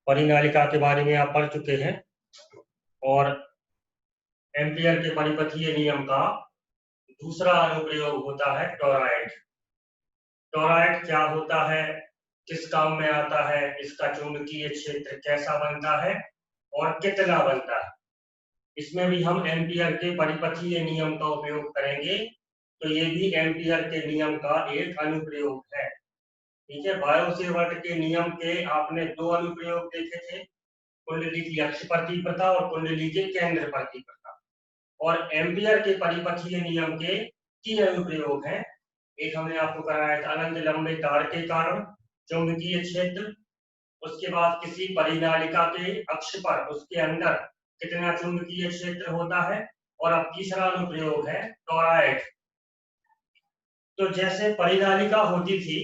परिनालिका के बारे में आप पढ़ चुके हैं और एम्पियर के परिपथीय नियम का दूसरा अनुप्रयोग होता है टॉरॉयड। टॉरॉयड क्या होता है, किस काम में आता है, इसका चुंबकीय क्षेत्र कैसा बनता है और कितना बनता है, इसमें भी हम एम्पियर के परिपथीय नियम का उपयोग करेंगे। तो ये भी एम्पियर के नियम का एक अनुप्रयोग है। ठीक है, बायो-सेवर्ट के नियम के आपने दो अनुप्रयोग देखे थे, कुंडली की अक्ष प्रतिप्रता और कुंडली के केंद्र प्रतिप्रता। और एम्पियर के परिपथीय नियम के तीन अनुप्रयोग हैं। एक हमने आपको कराया था अनंत लंबे तार के कारण चुंबकीय क्षेत्र, उसके बाद किसी परिनालिका के अक्ष पर उसके अंदर कितना चुंबकीय क्षेत्र होता है, और अब तीसरा अनुप्रयोग है टॉरॉयड। तो जैसे परिनालिका होती थी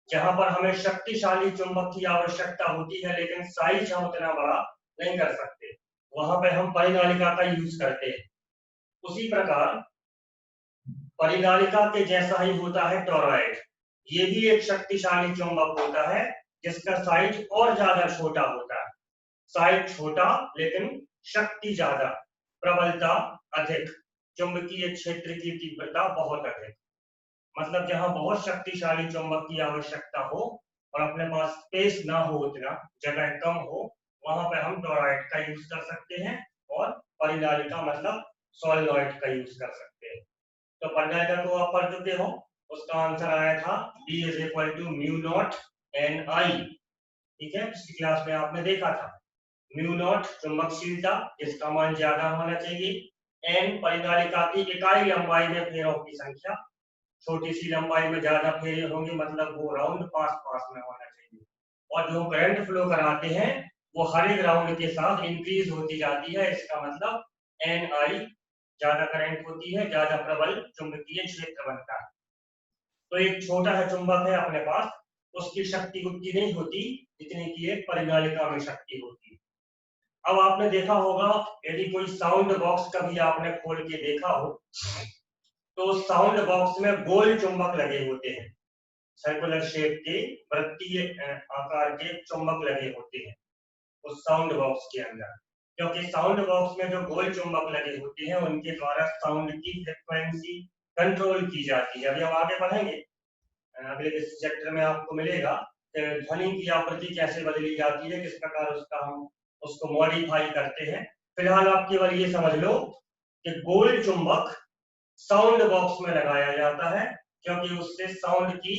जहां पर हमें शक्तिशाली चुंबक की आवश्यकता होती है लेकिन साइज हम उतना बड़ा नहीं कर सकते, वहां पे हम परिनालिका का यूज करते हैं। उसी प्रकार परिनालिका के जैसा ही होता है टॉरॉयड। ये भी एक शक्तिशाली चुंबक होता है जिसका साइज और ज्यादा छोटा होता है। साइज छोटा लेकिन शक्ति ज्यादा, प्रबलता अधिक, चुंबकीय क्षेत्र की तीव्रता बहुत अधिक। मतलब जहां बहुत शक्तिशाली चुंबक की आवश्यकता हो और अपने पास स्पेस ना हो, उतना जगह कम हो, वहां पे हम टॉरॉयड का यूज कर सकते हैं और परिनालिका मतलब सोलेनॉइड का यूज कर सकते हैं। तो परिनालिका को आप पढ़ चुके हो, उसका आंसर आया था B is equal to mu naught n i. ठीक है, पिछली क्लास में आपने देखा था। म्यू नॉट चुंबकशीलता, इसका मान ज्यादा होना चाहिए। एन परिनालिका की इकाई लंबाई में फेरों की संख्या, छोटी सी लंबाई में ज्यादा फेरे होंगे मतलब वो राउंड पास पास में होना चाहिए। और जो करंट फ्लो कराते हैं वो हर एक राउंड के साथ इंक्रीज होती जाती है, इसका मतलब एन आई, ज्यादा करंट होती है ज्यादा प्रबल चुंबकीय क्षेत्र बनता है। तो एक छोटा सा चुंबक है अपने पास, उसकी शक्ति उतनी नहीं होती जितनी की एक परिनालिका में शक्ति होती है। अब आपने देखा होगा, यदि कोई साउंड बॉक्स कभी आपने खोल के देखा हो तो साउंड बॉक्स में गोल चुंबक लगे होते हैं, सर्कुलर शेप के वृत्तीय आकार के चुंबक लगे होते हैं उस साउंड बॉक्स के अंदर। क्योंकि साउंड बॉक्स में जो गोल चुंबक लगे होते हैं उनके द्वारा साउंड की फ्रिक्वेंसी कंट्रोल की जाती है। अभी हम आगे बढ़ेंगे, अगले इस चैप्टर में आपको मिलेगा कि ध्वनि की आवृत्ति कैसे बदली जाती है, किस प्रकार उसका हम उसको मॉडिफाई करते हैं। फिलहाल आप केवल ये समझ लो कि गोल चुंबक साउंड बॉक्स में लगाया जाता है क्योंकि उससे साउंड की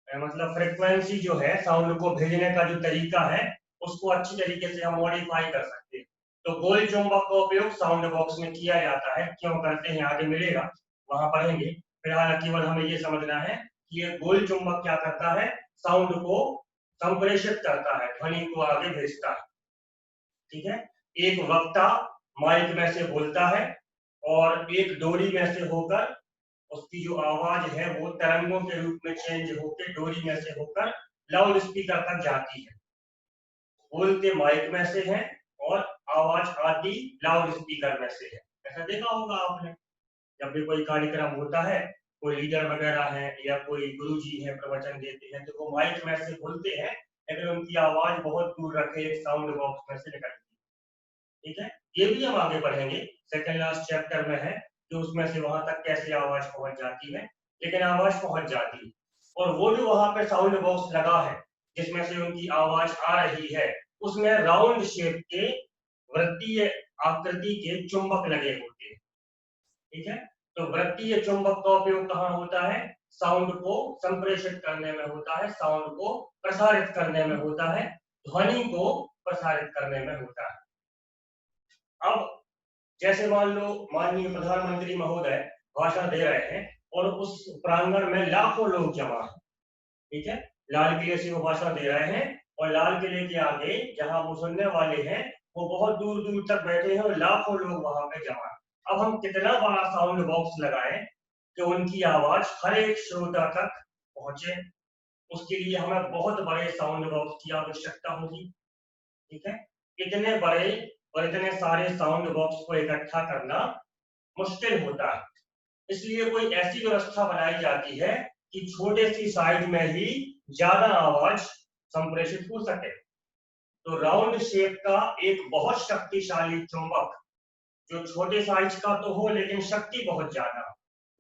मतलब फ्रिक्वेंसी जो है, साउंड को भेजने का जो तरीका है उसको अच्छी तरीके से हम मॉडिफाई कर सकते हैं। तो गोल चुंबक का उपयोग साउंड बॉक्स में किया जाता है। क्यों करते हैं आगे मिलेगा, वहां पढ़ेंगे। फिलहाल केवल हमें ये समझना है कि ये गोल चुंबक क्या करता है, साउंड को संप्रेषित करता है, ध्वनि को आगे भेजता है। ठीक है, एक वक्ता माइक में से बोलता है और एक डोरी में से होकर उसकी जो आवाज है वो तरंगों के रूप में चेंज होकर डोरी में से होकर लाउड स्पीकर तक जाती है। बोलते माइक में से है और आवाज आती लाउड स्पीकर में से है। ऐसा देखा होगा आपने, जब भी कोई कार्यक्रम होता है, कोई लीडर वगैरह है या कोई गुरुजी है प्रवचन देते हैं तो वो माइक में से बोलते हैं लेकिन उनकी आवाज बहुत दूर रखे एक साउंड बॉक्स में से निकलती है। ठीक है, ये भी हम आगे पढ़ेंगे, सेकंड लास्ट चैप्टर में है कि उसमें से वहां तक कैसे आवाज पहुंच जाती है, लेकिन आवाज पहुंच जाती है। और वो जो वहां पे साउंड बॉक्स लगा है जिसमें से उनकी आवाज आ रही है, उसमें राउंड शेप के वृत्तीय आकृति के चुंबक लगे होते हैं। ठीक है, तो वृत्तीय चुंबक का उपयोग कहाँ होता है, साउंड को संप्रेषित करने में होता है, साउंड को प्रसारित करने में होता है, ध्वनि को प्रसारित करने में होता है। अब जैसे मान लो माननीय प्रधानमंत्री महोदय भाषण दे रहे हैं और उस प्रांगण में लाखों लोग जमा हैं। ठीक है, लाल किले से वो भाषण दे रहे हैं और लाल किले के आगे जहां वो सुनने वाले हैं वो बहुत दूर दूर तक बैठे हैं और लाखों लोग वहां पे जमा हैं। अब हम कितना बड़ा साउंड बॉक्स लगाएं कि उनकी आवाज हर एक श्रोता तक पहुंचे, उसके लिए हमें बहुत बड़े साउंड बॉक्स की आवश्यकता होगी। ठीक है, इतने बड़े और इतने सारे साउंड बॉक्स को इकट्ठा करना मुश्किल होता है, इसलिए कोई ऐसी व्यवस्था बनाई जाती है कि छोटे सी साइज में ही ज्यादा आवाज संप्रेषित हो सके। तो राउंड शेप का एक बहुत शक्तिशाली चुंबक, जो छोटे साइज का तो हो लेकिन शक्ति बहुत ज्यादा,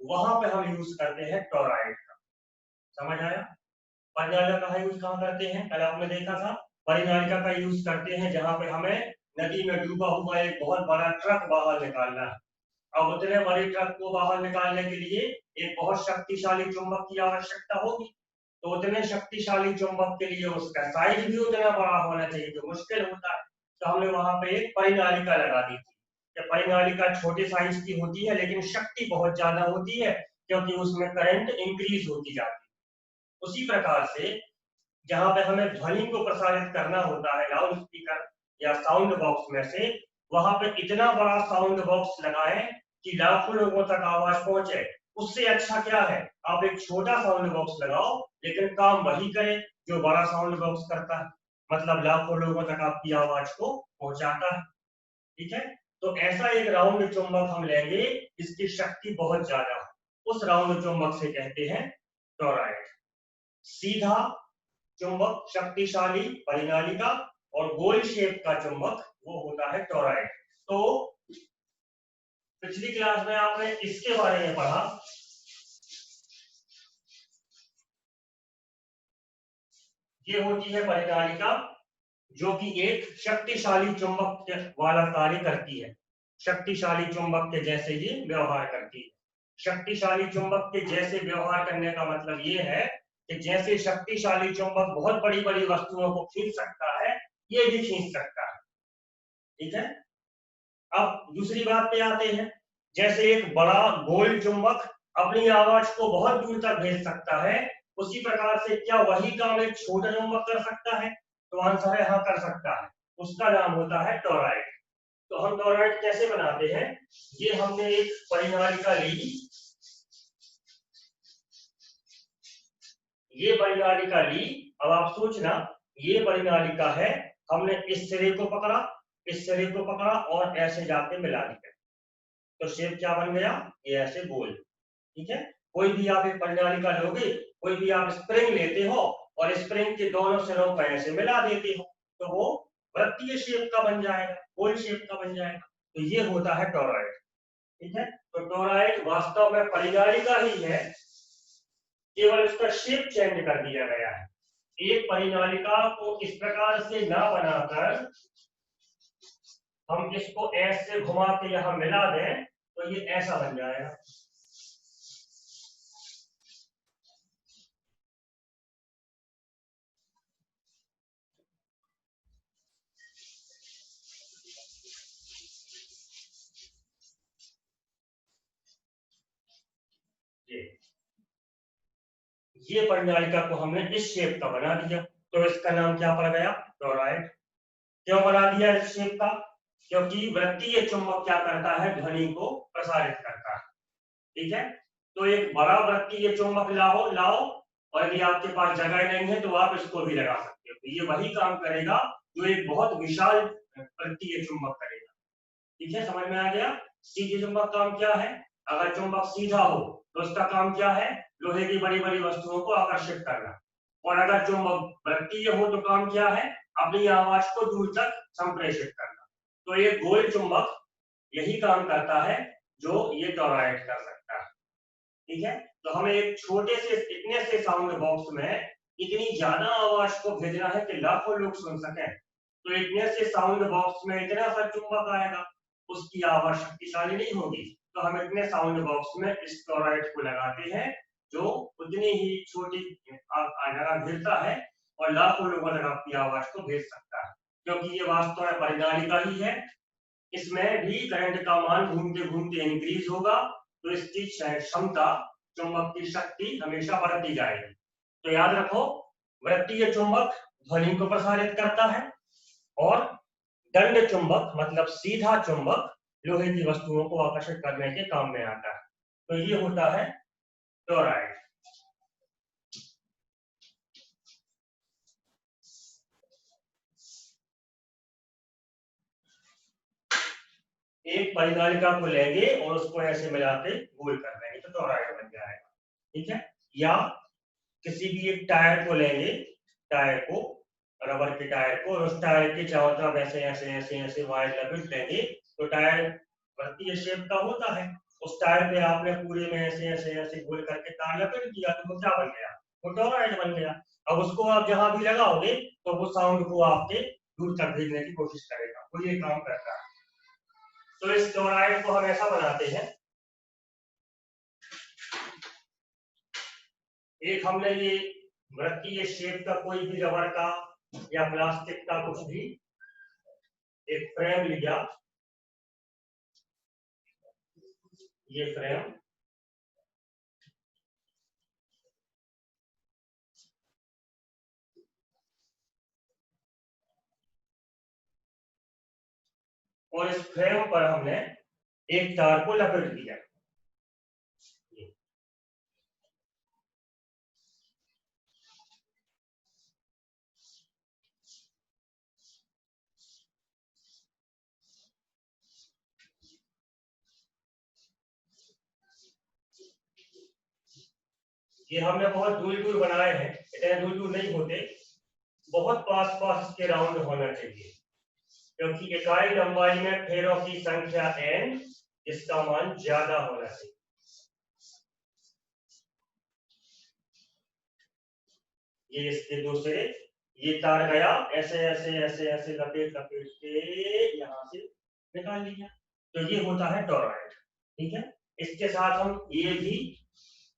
वहां पे हम यूज करते हैं टोरॉइड का। समझ आया? परिनालिका का यूज कहाँ करते हैं? कल आपने देखा था, परिनालिका का यूज करते हैं जहां पे हमें नदी में डूबा हुआ एक बहुत बड़ा ट्रक बाहर निकालना है। अब उतने बड़े ट्रक को बाहर निकालने के लिए एक बहुत शक्तिशाली चुंबक की आवश्यकता होगी। तो उतने शक्तिशाली चुंबक के लिए उसका साइज भी उतना बड़ा होना चाहिए, जो मुश्किल होता है। तो हमने वहां पे एक परिनालिका लगा दी थी। ये परिनालिका छोटे साइज की होती है लेकिन शक्ति बहुत ज्यादा होती है, क्योंकि उसमें करंट इंक्रीज होती जाती है। उसी प्रकार से जहां पे हमें ध्वनि को प्रसारित करना होता है लाउड स्पीकर या साउंड बॉक्स में से, वहां पे इतना बड़ा साउंड बॉक्स लगाएं कि लाखों लोगों तक आवाज पहुंचे। उससे अच्छा क्या है, आप एक छोटा साउंड बॉक्स लगाओ लेकिन काम वही करे जो बड़ा साउंड बॉक्स करता है, मतलब लाखों लोगों तक आपकी आवाज को पहुंचाता है। ठीक है? तो ऐसा एक राउंड चुंबक हम लेंगे जिसकी शक्ति बहुत ज्यादा हो, उस राउंड चुंबक से कहते हैं टोरॉइड। सीधा चुंबक शक्तिशाली परिनालिका, और गोल शेप का चुंबक वो होता है टोरॉइड। तो पिछली क्लास में आपने इसके बारे में पढ़ा, ये होती है परिनालिका, जो कि एक शक्तिशाली चुंबक वाला कार्य करती है। शक्तिशाली चुंबक के जैसे ये व्यवहार करती है। शक्तिशाली चुंबक के जैसे व्यवहार करने का मतलब ये है कि जैसे शक्तिशाली चुंबक बहुत बड़ी बड़ी वस्तुओं को खींच सकता है, ये भी खींच सकता है। ठीक है? अब दूसरी बात पे आते हैं। जैसे एक बड़ा गोल चुंबक अपनी आवाज को बहुत दूर तक भेज सकता है, उसी प्रकार से क्या वही काम एक छोटा चुंबक कर सकता है? तो आंसर है हाँ, कर सकता है। उसका नाम होता है टोरॉइड। तो हम टोरॉइड कैसे बनाते हैं? ये हमने एक परिनालिका ली, ये परिनालिका ली। अब आप सोचना, ये परिनालिका है, हमने इस सिरे को पकड़ा, इस सिरे को पकड़ा और ऐसे जाके मिला दिया, तो शेप क्या बन गया? ये ऐसे गोल। ठीक है? कोई भी आप एक परिनालिका लोगे, कोई भी आप स्प्रिंग लेते हो और स्प्रिंग के दोनों सिरों को ऐसे मिला देते हो, तो वो वृत्तीय शेप का बन जाएगा, गोल शेप का बन जाएगा। तो ये होता है टोरॉइड। ठीक है? तो टोरॉइड वास्तव में परिनालिका ही है, केवल उसका शेप चेंज कर दिया गया है। एक परिनालिका को इस प्रकार से ना बनाकर हम इसको ऐसे घुमा के यहां मिला दें तो ये ऐसा बन जाएगा। ये परिनालिका को हमने इस शेप का बना दिया, तो इसका नाम क्या पड़ गया? टोरॉइड। क्यों बना दिया इस शेप का? क्योंकि वृत्तीय चुंबक क्या करता है? ध्वनि को प्रसारित करता है। ठीक है? तो एक बड़ा वृत्तीय चुंबक लाओ लाओ, और यदि आपके पास जगह नहीं है तो आप इसको भी लगा सकते हो, तो ये वही काम करेगा जो एक बहुत विशाल वृत्तीय चुंबक करेगा। ठीक है? समझ में आ गया? सीधे चुंबक काम क्या है? अगर चुंबक सीधा हो तो उसका काम क्या है? लोहे की बड़ी बड़ी वस्तुओं को आकर्षित करना। और अगर चुंबक वृत्तीय हो तो काम क्या है? अपनी आवाज को दूर तक संप्रेषित करना। तो ये गोल चुंबक यही काम करता है जो ये टोरॉइड कर सकता है। ठीक है? तो हमें एक छोटे से इतने से साउंड बॉक्स में इतनी ज्यादा आवाज को भेजना है कि लाखों लोग सुन सकें। तो इतने से साउंड बॉक्स में इतना सा चुंबक आएगा, उसकी आवाज शक्तिशाली नहीं होगी। तो हम इतने साउंड बॉक्स में इस टोरॉइड को लगाते हैं, जो उतनी ही छोटी जगह घेरता है और लाखों लोगों तक आपकी आवाज को भेज सकता है। क्योंकि ये वास्तव में परिनालिका ही है, इसमें भी करंट का मान घूमते घूमते इंक्रीज होगा, तो इसकी क्षमता, चुंबक की शक्ति हमेशा बढ़ती जाएगी। तो याद रखो, वृत्तीय चुंबक ध्वनि को प्रसारित करता है, और दंड चुंबक मतलब सीधा चुंबक लोहे की वस्तुओं को आकर्षित करने के काम में आता है। तो ये होता है टोरॉइड। एक परिनालिका को लेंगे और उसको ऐसे मिला के गोल कर देंगे तो टोरॉइड बन जाएगा। ठीक है? या किसी भी एक टायर को लेंगे, टायर को रबर के टायर को, उस टायर के चारों तरफ ऐसे ऐसे ऐसे ऐसे वायर लपेट देंगे तो टायर वृत्तीय शेप का होता है। उस टायर पे आपने पूरे में ऐसे ऐसे ऐसे गोल करके तार लपेट दिया तो वो क्या बन गया, वो टोरॉइड बन गया। अब उसको आप जहां भी लगाओगे तो वो साउंड को आपके दूर तक भेजने की कोशिश करेगा, वो ये काम करता है। तो इस टोरॉइड को हम ऐसा बनाते हैं, एक हमने ये वृत्तीय शेप का कोई भी रबर का या प्लास्टिक का कुछ भी एक फ्रेम लिया, ये फ्रेम और इस फ्रेम पर हमने एक तार को लपेट दिया। ये हमने बहुत दूर दूर बनाए हैं, इतने दूर दूर नहीं होते, बहुत पास पास इसके राउंड होना चाहिए, क्योंकि इकाई लंबाई में फेरों की संख्या n इसका मान ज्यादा होना चाहिए। ये इसके दूसरे, ये तार गया ऐसे ऐसे ऐसे ऐसे लपेट लपेट के यहां से निकाल लिया, तो ये होता है टोरॉइड। ठीक है, इसके साथ हम ये भी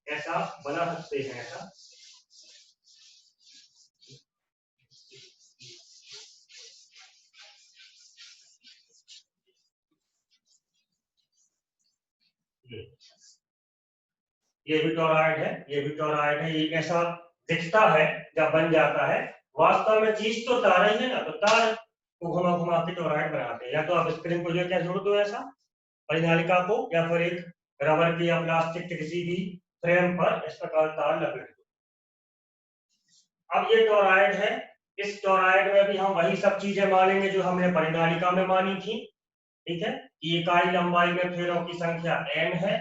ऐसा बना सकते हैं, ऐसा ये भी टोरॉइड है, ये भी टोरॉइड है। ये ऐसा दिखता है जब बन जाता है, वास्तव में चीज तो तार ही है ना, तो तार को घुमा घुमा के टोरॉइड बनाते हैं। या तो आप स्क्रीन को जो क्या जोड़ दो ऐसा परिनालिका को, या फिर एक रबर की या प्लास्टिक के किसी भी फ्रेम पर इस प्रकार तार लपेट दो। अब ये टोरॉइड है, इस टोरॉइड में भी हम वही सब चीजें मानेंगे जो हमने परिनालिका में मानी थी। ठीक है, इकाई लंबाई में फेरों की संख्या n है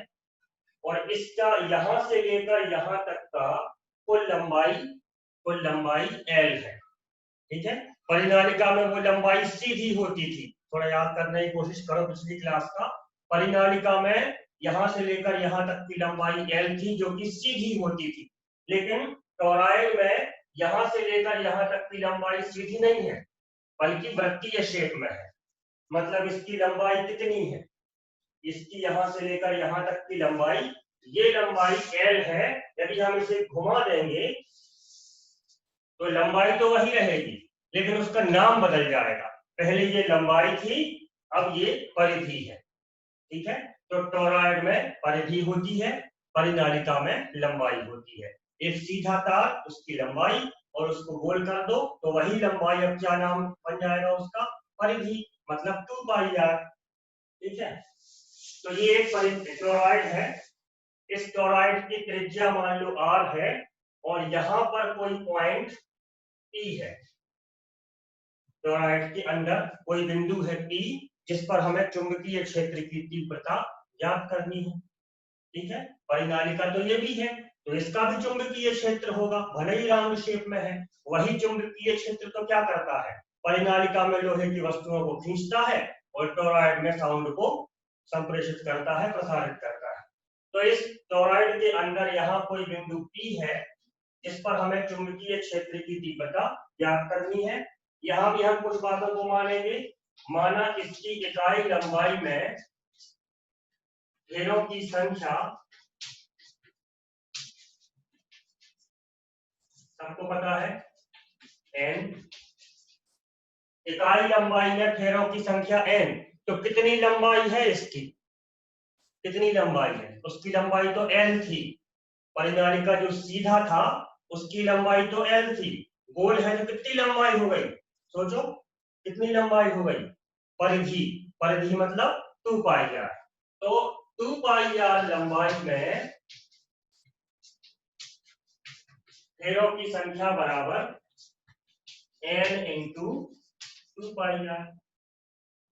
और इसका यहां से लेकर यहां तक का कुल लंबाई l है। ठीक है, परिनालिका में वो लंबाई सीधी होती थी, थोड़ा याद करने की कोशिश करो पिछली क्लास का। परिनालिका में यहां से लेकर यहां तक की लंबाई l थी जो कि सीधी होती थी, लेकिन टोरॉइड में यहां से लेकर यहां तक की लंबाई सीधी नहीं है बल्कि वृत्तीय शेप में है। मतलब इसकी लंबाई कितनी है, इसकी यहां से लेकर यहां तक की लंबाई, ये लंबाई l है। यदि हम इसे घुमा देंगे तो लंबाई तो वही रहेगी लेकिन उसका नाम बदल जाएगा। पहले ये लंबाई थी, अब ये परिधि है। ठीक है, तो टोरॉइड में परिधि होती है, परिनालिका में लंबाई होती है। एक सीधा तार, उसकी लंबाई, और उसको गोल कर दो तो वही लंबाई, अब क्या नाम बन जाएगा उसका, परिधि, मतलब 2πr। ठीक है, तो ये एक टोरॉइड है, इस टोरॉइड की त्रिज्या मान लो r है और यहां पर कोई पॉइंट P है, टोरॉइड के अंदर कोई बिंदु है P जिस पर हमें चुंबकीय क्षेत्र की तीव्रता ज्ञात करनी है। ठीक है, परिनालिका तो ये भी है, तो इसका भी चुंबकीय क्षेत्र होगा, भले ही राउंड शेप में है। वही चुंबकीय क्षेत्र तो क्या करता है, परिनालिका में लोहे की वस्तुओं को खींचता है और टोरॉइड में साउंड को संप्रेषित करता है, प्रसारित करता है। तो इस टोरॉइड के अंदर यहाँ कोई बिंदु P है जिस पर हमें चुंबकीय क्षेत्र की तीव्रता ज्ञात करनी है। यहाँ भी हम कुछ बातों को मानेंगे। माना इसकी इकाई लंबाई में फेरों की संख्या, सबको पता है n, इकाई लंबाई में फेरों की संख्या n, तो कितनी लंबाई है इसकी, कितनी लंबाई है, उसकी लंबाई तो l थी। परिनालिका जो सीधा था उसकी लंबाई तो l थी, गोल है तो कितनी लंबाई हो गई, सोचो कितनी लंबाई हो गई, परिधि, परिधि मतलब 2πr। तो 2πr लंबाई में फेरों की संख्या बराबर n इंटू 2πr।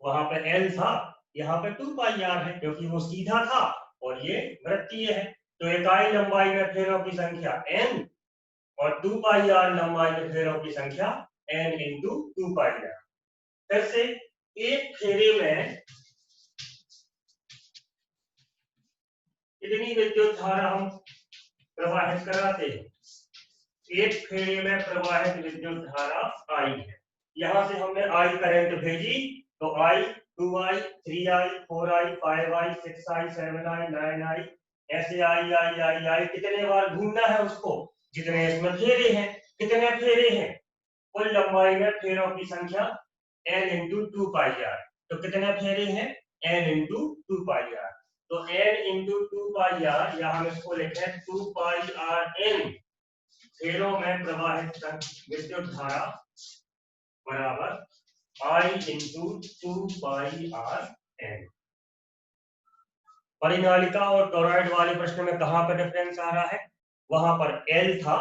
वहां पे l था, यहाँ पे 2πr है क्योंकि वो सीधा था और ये वृत्तीय है। तो इकाई लंबाई में फेरों की संख्या n और 2πr लंबाई में फेरों की संख्या n इंटू 2 पाई आर। फिर से एक फेरे में कितनी विद्युत धारा हम प्रवाहित कराते हैं? एक फेरे में प्रवाहित विद्युत धारा I है। यहां से हमने I करंट भेजी तो I 2I 3I 4I 5I 6I 7I 9I ऐसे I कितने बार घूमना है उसको? जितने इसमें फेरे हैं। कितने फेरे हैं? कुल लंबाई में फेरों की संख्या n इंटू 2 पाई आर। तो कितने फेरे हैं? n into 2 pi r. तो n इंटू 2 पाई आर, या हम इसको लिखें 2 पाई आर n फेरों में प्रवाहित विद्युत धारा बराबर I into 2 pi r n। परिनालिका और टोरॉइड वाले प्रश्न में कहां पर डिफरेंस आ रहा है? वहां पर L था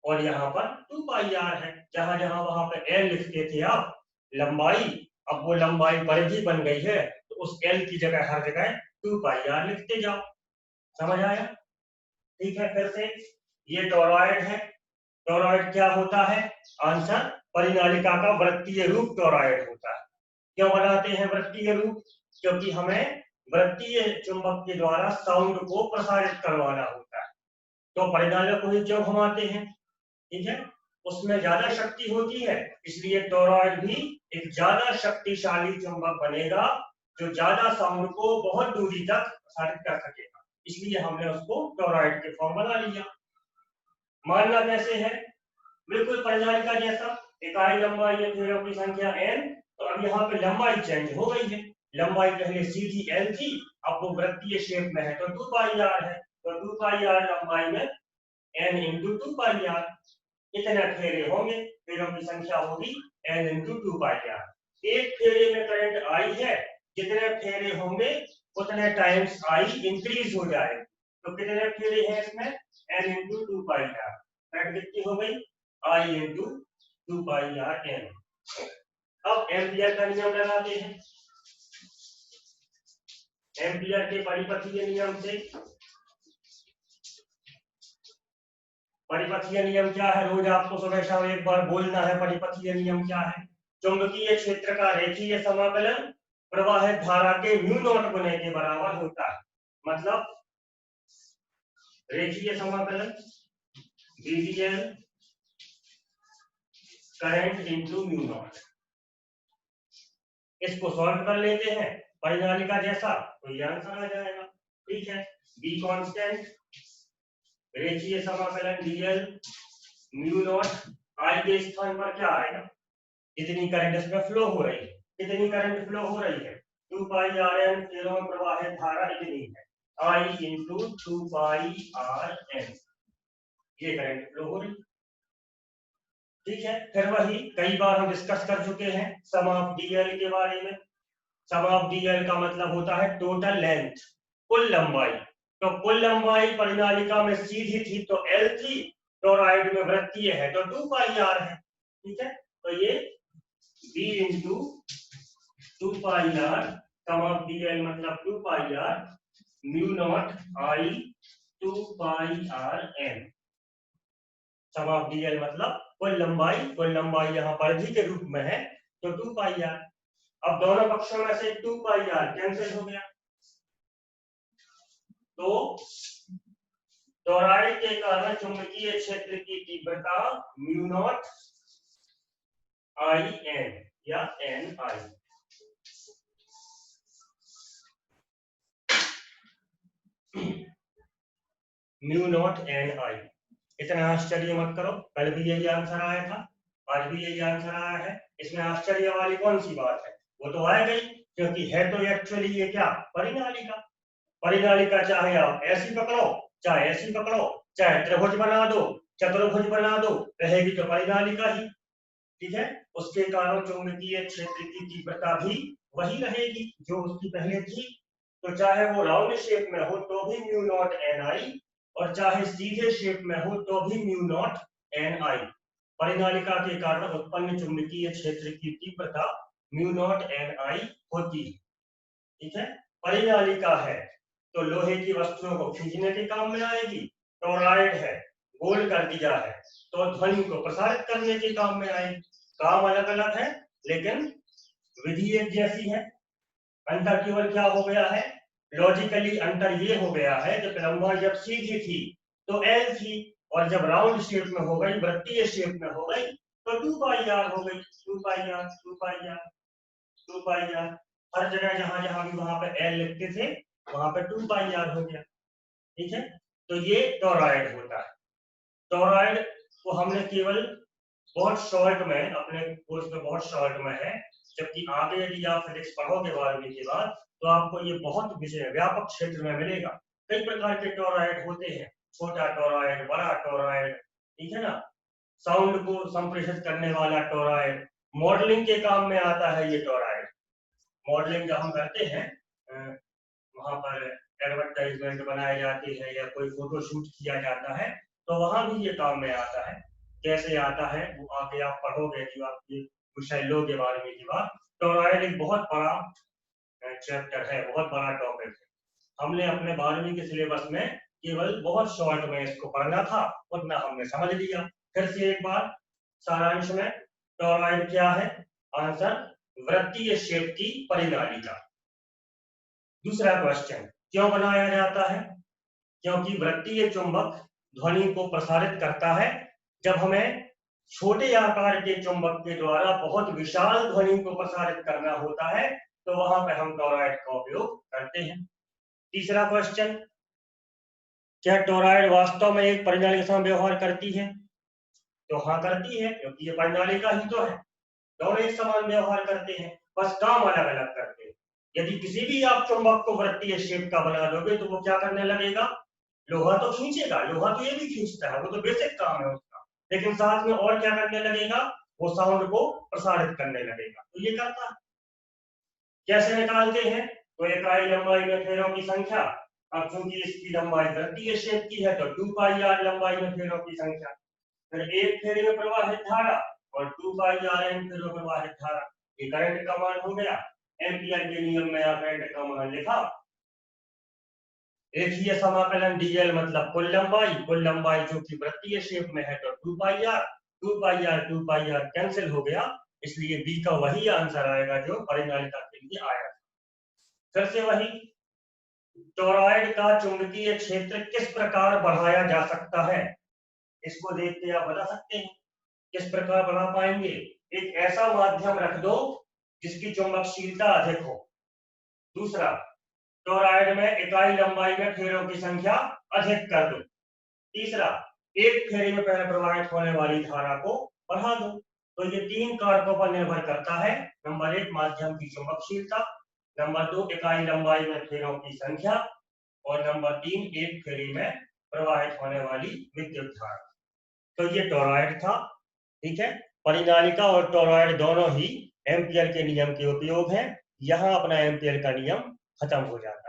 और यहाँ पर 2 पाई आर है। जहां जहां वहां पर L लिखते थे आप लंबाई, अब वो लंबाई परिधि बन गई है तो उस L की जगह हर जगह 2 पाई आर लिखते जाओ। समझ आया? ठीक है, फिर से ये टोरॉइड है। टोरॉइड क्या होता है? आंसर परिनालिका का वृत्तीय रूप टोरॉइड होता है। क्यों बनाते हैं वृत्तीय रूप? क्योंकि हमें वृत्तीय चुंबक के द्वारा साउंड को प्रसारित करवाना होता है। तो परिनालिका को ही क्यों घुमाते हैं? ठीक है, उसमें ज्यादा शक्ति होती है, इसलिए टोरॉइड भी एक ज्यादा शक्तिशाली चुंबक बनेगा जो ज्यादा साउंड को बहुत दूरी तक प्रसारित कर सकेगा। इसलिए हमने उसको टोरॉइड के फॉर्म बना लिया। मानना कैसे है? बिल्कुल परिनालिका जैसा, इकाई लंबाई या फेरों की संख्या n। तो अब यहाँ पे लंबाई चेंज हो गई है। लंबाई पहले सीधी l थी, अब वो वृत्तीय शेप में है तो 2 पाई आर है। तो 2 पाई आर लंबाई में n इंटू 2 पाई आर। कितने फेरे होंगे? फेरों की संख्या होगी n इंटू 2 पाई आर। एक फेरे में करंट I है, जितने फेरे होंगे उतने टाइम्स I इंक्रीज हो जाएगा। तो कितने फेरे हैं इसमें? n into 2 pi r. Current कितनी हो गई? I into 2 pi r n। अब एम्पियर का नियम लगाते हैं। एम्पियर के परिपथीय नियम से, परिपथीय नियम क्या है? रोज आपको सुबह शाम एक बार बोलना है परिपथीय नियम क्या है। चुंबकीय क्षेत्र का रेखीय समाकलन प्रवाहित धारा के म्यू नॉट गुने के बराबर होता है। मतलब रेखीय समाकलन डीवीएल करंट इंटू म्यू नॉट। इसको सॉल्व कर लेते हैं परिनालिका जैसा तो ये आंसर आ जाएगा। ठीक है, बी कांस्टेंट, रेखीय समाकलन डीएल म्यू नॉट। आई के स्थान पर क्या आएगा? कितनी करंट इसमें फ्लो हो रही है? कितनी करंट फ्लो हो रही है? 2 पाई आर एन फेरों में प्रवाहित धारा इतनी है, I into 2 pi r n. ये करंट फ्लो हो रही। ठीक है, फिर वही कई बार हम डिस्कस कर चुके हैं सम ऑफ डीएल के बारे में। सम ऑफ डीएल का मतलब होता है टोटल लेंथ, कुल लंबाई। तो कुल लंबाई परिनालिका में सीधी थी तो L थी, टोरॉइड में वृत्तीय है तो 2 पाई आर है। ठीक है, तो ये B into 2 pi r, sum of dl मतलब 2 pi r mu naught I 2 pi r n। Sum of dl मतलब कुल लंबाई यहाँ परिधि के रूप में है तो 2 पाई आर। अब दोनों पक्षों में से 2 पाई आर कैंसिल हो गया, तो टोरॉइड के कारण चुंबकीय क्षेत्र की तीव्रता म्यू नॉट आई एन या n i. Mu naught n i. इतना आश्चर्य मत करो, कल भी यही आंसर आया था, आज भी यही आंसर आया है। इसमें आश्चर्य वाली कौन सी बात है? वो तो आएगा ही, क्योंकि है तो एक्चुअली ये क्या? परिनालिका। परिनालिका चाहे आप ऐसी पकड़ो चाहे ऐसी पकड़ो, चाहे त्रिभुज बना दो चतुर्भुज बना दो, रहेगी तो परिनालिका ही। ठीक है, उसके कारण चुंबकीय क्षेत्र की तीव्रता भी वही रहेगी जो उसकी पहले थी। तो चाहे वो राउंड शेप में हो तो भी म्यू नॉट एन आई, और चाहे सीधे शेप में हो तो भी म्यू नॉट एन आई। परिनालिका के कारण उत्पन्न चुंबकीय क्षेत्र की तीव्रता म्यू नॉट एन आई होती है। ठीक है, परिनालिका है तो लोहे की वस्तुओं को खींचने के काम में आएगी, टोरॉइड है गोल कर दिया है तो ध्वनि को प्रसारित करने के काम में आएगी। काम अलग अलग है लेकिन विधि एक जैसी है। अंतर केवल क्या हो गया है, लॉजिकली अंतर ये हो गया है, जब लंबाई जब सीधी थी तो एल थी, और जब राउंड शेप में हो गई, वृत्तीय शेप में हो गई, तो 2 पाई आर हो गई। 2 pi r, 2 pi r, 2 pi r, हर जगह जहां जहां भी वहां पे एल लिखते थे वहां पे 2 पाई आर हो गया। ठीक है, तो ये टोरॉइड होता है। टोरॉइड को हमने केवल बहुत शॉर्ट में अपने कोर्स में बहुत शॉर्ट में है, जबकि आगे यदि आप फिजिक्स पढ़ोगे 12वीं के बाद तो आपको ये बहुत विषय व्यापक क्षेत्र में मिलेगा। कई प्रकार के टोरॉइड होते हैं, छोटा टोरॉइड, बड़ा टोरॉइड, ठीक है ना, साउंड को संप्रेषित करने वाला टोरॉइड, मॉडलिंग के काम में आता है ये टोरॉइड। मॉडलिंग जब हम करते हैं वहां पर एडवर्टाइजमेंट बनाए जाते हैं या कोई फोटो शूट किया जाता है तो वहां भी ये काम में आता है। कैसे आता है वो आगे आप पढ़ोगे कि आप ये विषय लोगे 12वीं के बाद। टोरॉइड एक बहुत बड़ा चैप्टर है, बहुत बड़ा टॉपिक है। हमने अपने 12वीं के सिलेबस में केवल बहुत शॉर्ट में इसको पढ़ना था, उतना हमने समझ लिया। फिर से एक बार सारांश में, टोरॉइड क्या है? आंसर, वृत्तीय शेप की परिनालिका। दूसरा क्वेश्चन, क्यों बनाया जाता है? क्योंकि वृत्तीय चुंबक ध्वनि को प्रसारित करता है। जब हमें छोटे आकार के चुंबक के द्वारा बहुत विशाल ध्वनि को प्रसारित करना होता है तो वहां पर हम टोरॉइड का उपयोग करते हैं। तीसरा क्वेश्चन, क्या टोरॉइड वास्तव में एक परिनालिका के साथ व्यवहार करती है? तो हाँ करती है, क्योंकि ये परिनालिका ही तो है। दोनों एक समान व्यवहार करते हैं, बस काम अलग अलग करते हैं। यदि किसी भी आप चुंबक को वृत्तीय शेप का बना दोगे तो वो क्या करने लगेगा? लोहा तो खींचेगा, लोहा तो ये भी खींचता है, वो तो बेसिक काम है उसका, लेकिन साथ में और क्या करने लगेगा? वो साउंड को प्रसारित करने लगेगा। तो ये करता है। कैसे निकालते हैं? तो इकाई लंबाई में फेरों की संख्या। अब चूंकि इसकी लंबाई वृत्तीय शेप की है तो 2 पाई आर लंबाई में फेरों की संख्या, फिर एक फेरे में प्रवाहित धारा और 2 पाई आर एन फेरों में प्रवाहित धारा। ये करंट का मान हो गया। एम्पियर के नियम में आप करंट का मान लिखा। रेखीय समाकलन डीएल मतलब कुल लंबाई जो कि वृत्तीय शेप में है तो 2 pi r, 2 pi r, 2 pi r cancel हो गया, इसलिए बी का वही आंसर आएगा जो परिनालिका के लिए आया। फिर से वही, टोरॉइड का चुंबकीय क्षेत्र किस प्रकार बढ़ाया जा सकता है? इसको देख के आप बता सकते हैं किस प्रकार बढ़ा पाएंगे? एक ऐसा माध्यम रख दो जिसकी चुंबकशीलता अधिक हो। दूसरा, टोरॉइड में इकाई लंबाई में फेरों की संख्या अधिक कर दो। तीसरा, एक फेरे में पहले प्रवाहित होने वाली धारा को बढ़ा दो। तो ये 3 कारकों पर निर्भर करता है। नंबर 1 माध्यम की चुंबकशीलता, नंबर 2 इकाई लंबाई में फेरों की संख्या, और नंबर 3 एक फेरे में प्रवाहित होने वाली विद्युत धारा। तो ये टोरॉइड था। ठीक है, परिनालिका और टोरॉइड दोनों ही एम्पियर के नियम के उपयोग हैं। यहाँ अपना एम्पियर का नियम खत्म हो जाता है।